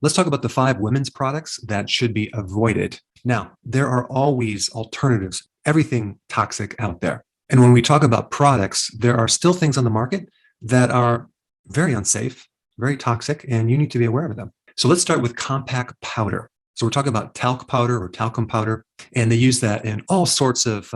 Let's talk about the 5 women's products that should be avoided. Now, there are always alternatives, everything toxic out there. And when we talk about products, there are still things on the market that are very unsafe, very toxic, and you need to be aware of them. So let's start with compact powder. So we're talking about talc powder or talcum powder, and they use that in all sorts of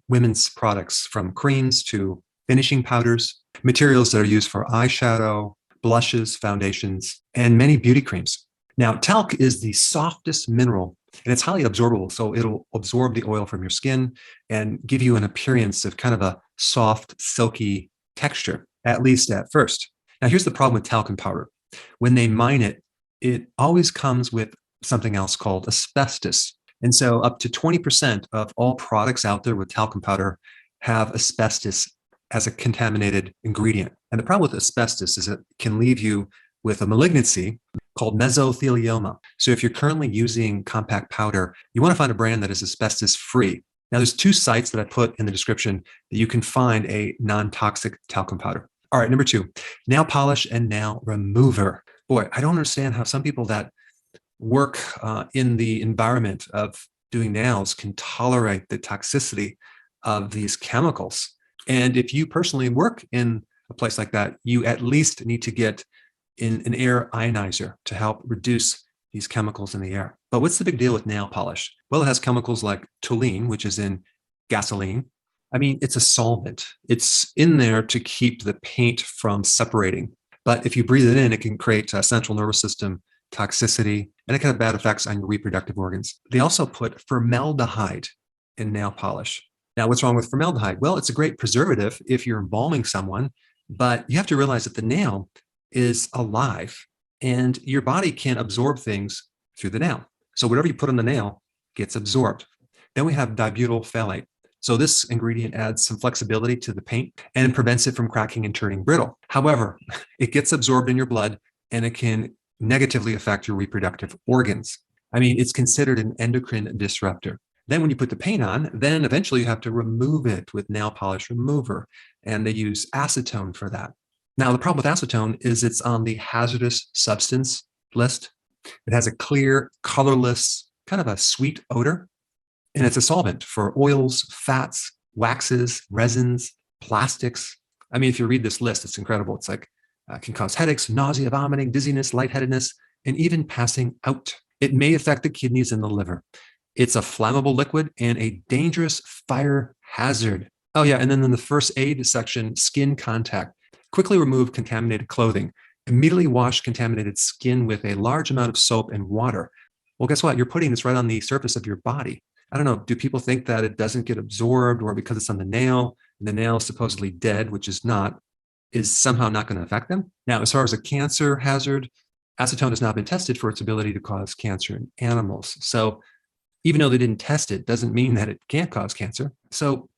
women's products, from creams to finishing powders, materials that are used for eyeshadow, blushes, foundations, and many beauty creams. Now, talc is the softest mineral, and it's highly absorbable. So it'll absorb the oil from your skin and give you an appearance of kind of a soft, silky texture, at least at first. Now, here's the problem with talcum powder. When they mine it, it always comes with something else called asbestos. And so up to 20% of all products out there with talcum powder have asbestos as a contaminated ingredient. And the problem with asbestos is it can leave you with a malignancy called mesothelioma. So if you're currently using compact powder, you want to find a brand that is asbestos free. Now, there's 2 sites that I put in the description that you can find a non-toxic talcum powder. All right, number 2, nail polish and nail remover. Boy, I don't understand how some people that work in the environment of doing nails can tolerate the toxicity of these chemicals. And if you personally work in a place like that, you at least need to get in an air ionizer to help reduce these chemicals in the air. But what's the big deal with nail polish? Well, it has chemicals like toluene, which is in gasoline. I mean, it's a solvent. It's in there to keep the paint from separating. But if you breathe it in, it can create a central nervous system toxicity, and it can have bad effects on your reproductive organs. They also put formaldehyde in nail polish. Now, what's wrong with formaldehyde? Well, it's a great preservative if you're embalming someone, but you have to realize that the nail is alive and your body can't absorb things through the nail. So whatever you put on the nail gets absorbed. Then we have dibutyl phthalate. So this ingredient adds some flexibility to the paint and prevents it from cracking and turning brittle. However, it gets absorbed in your blood and it can negatively affect your reproductive organs. I mean, it's considered an endocrine disruptor. Then when you put the paint on, then eventually you have to remove it with nail polish remover, and they use acetone for that. Now, the problem with acetone is it's on the hazardous substance list. It has a clear, colorless, kind of a sweet odor, and it's a solvent for oils, fats, waxes, resins, plastics. I mean, if you read this list, it's incredible. It's like can cause headaches, nausea, vomiting, dizziness, lightheadedness, and even passing out. It may affect the kidneys and the liver. It's a flammable liquid and a dangerous fire hazard. Oh yeah, and then in the first aid section, skin contact. Quickly remove contaminated clothing. Immediately wash contaminated skin with a large amount of soap and water. Well, guess what? You're putting this right on the surface of your body. I don't know, do people think that it doesn't get absorbed, or because it's on the nail, and the nail is supposedly dead, which is not, is somehow not going to affect them? Now, as far as a cancer hazard, acetone has not been tested for its ability to cause cancer in animals. So even though they didn't test it, doesn't mean that it can't cause cancer. So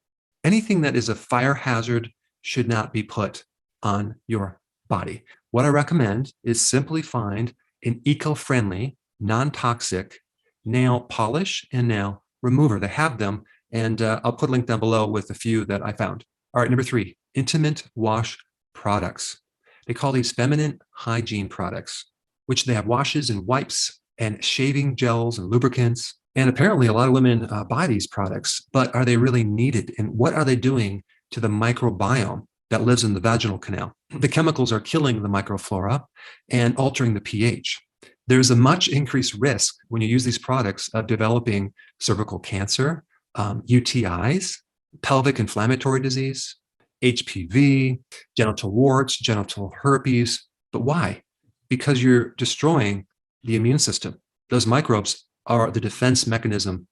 anything that is a fire hazard should not be put on your body. What I recommend is simply find an eco-friendly, non-toxic nail polish and nail remover. They have them, and I'll put a link down below with a few that I found. All right, number 3, intimate wash products. They call these feminine hygiene products, which they have washes and wipes and shaving gels and lubricants. And apparently a lot of women buy these products, but are they really needed? And what are they doing to the microbiome that lives in the vaginal canal? The chemicals are killing the microflora and altering the pH. There's a much increased risk when you use these products of developing cervical cancer, UTIs, pelvic inflammatory disease, HPV, genital warts, genital herpes. But why? Because you're destroying the immune system. Those microbes are the defense mechanism.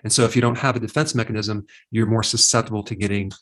And so if you don't have a defense mechanism, you're more susceptible to getting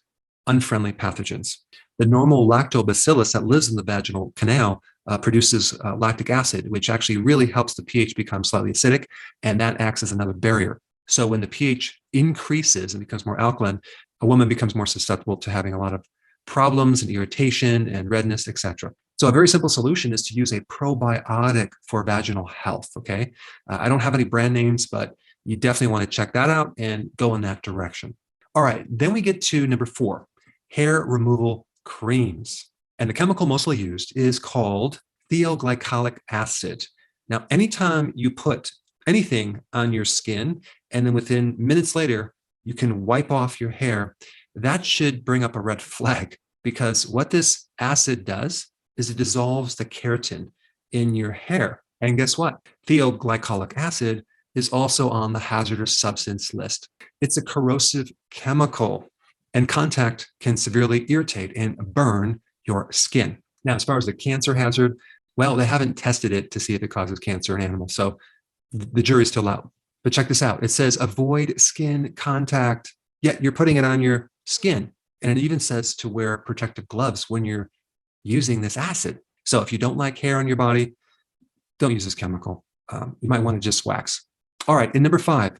unfriendly pathogens. The normal lactobacillus that lives in the vaginal canal produces lactic acid, which actually really helps the pH become slightly acidic, and that acts as another barrier. So when the pH increases and becomes more alkaline, a woman becomes more susceptible to having a lot of problems and irritation and redness, etc. So a very simple solution is to use a probiotic for vaginal health, okay? I don't have any brand names, but you definitely want to check that out and go in that direction. All right, then we get to number 4, hair removal creams. And the chemical mostly used is called thioglycolic acid. Now, anytime you put anything on your skin, and then within minutes later, you can wipe off your hair, that should bring up a red flag, because what this acid does is it dissolves the keratin in your hair. And guess what? Thioglycolic acid is also on the hazardous substance list. It's a corrosive chemical, and contact can severely irritate and burn your skin. Now, as far as the cancer hazard, well, they haven't tested it to see if it causes cancer in animals, so the jury's still out. But check this out. It says avoid skin contact, yet you're putting it on your skin. And it even says to wear protective gloves when you're using this acid. So if you don't like hair on your body, don't use this chemical. You might want to just wax. All right, and number 5,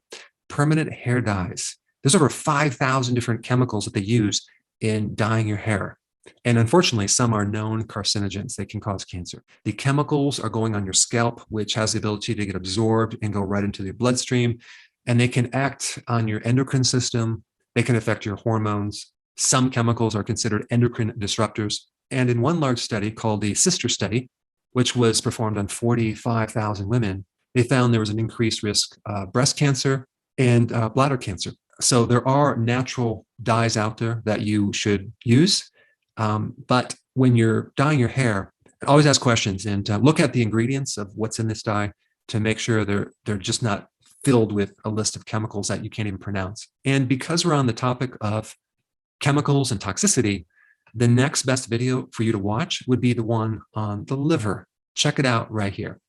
permanent hair dyes. There's over 5,000 different chemicals that they use in dyeing your hair. And unfortunately, some are known carcinogens. They can cause cancer. The chemicals are going on your scalp, which has the ability to get absorbed and go right into your bloodstream. And they can act on your endocrine system. They can affect your hormones. Some chemicals are considered endocrine disruptors. And in one large study called the Sister Study, which was performed on 45,000 women, they found there was an increased risk of breast cancer and bladder cancer. So there are natural dyes out there that you should use. But when you're dyeing your hair, always ask questions and look at the ingredients of what's in this dye to make sure they're just not filled with a list of chemicals that you can't even pronounce. And because we're on the topic of chemicals and toxicity, the next best video for you to watch would be the one on the liver. Check it out right here.